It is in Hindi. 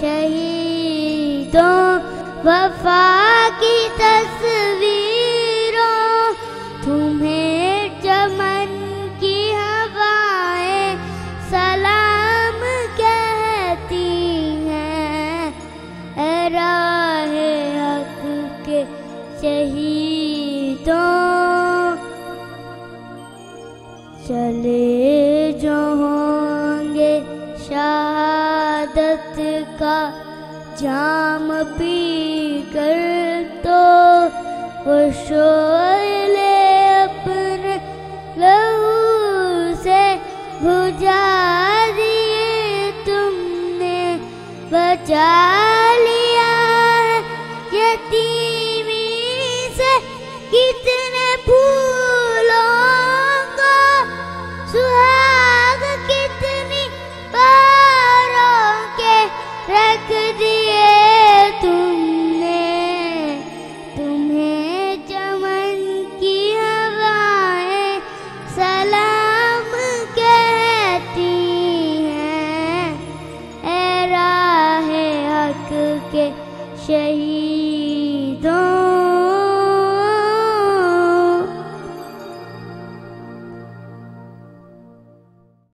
शहीदों वफा की तस्वीरों, तुम्हें चमन की हवाएं सलाम कहती हैं। ऐ राहे हक के शहीदों, चले जो होंगे शहादत का जाम पी कर, तो वो शोले अपने लहू से बुझा दिए तुमने, बचा लिया है यतीमी से कितने फूलों को, सुहाग कितनी बारों के रख दिए तुमने। तुम्हें चमन की हवाएं सलाम कहती हैं। ऐ राहे हक के शहीदों,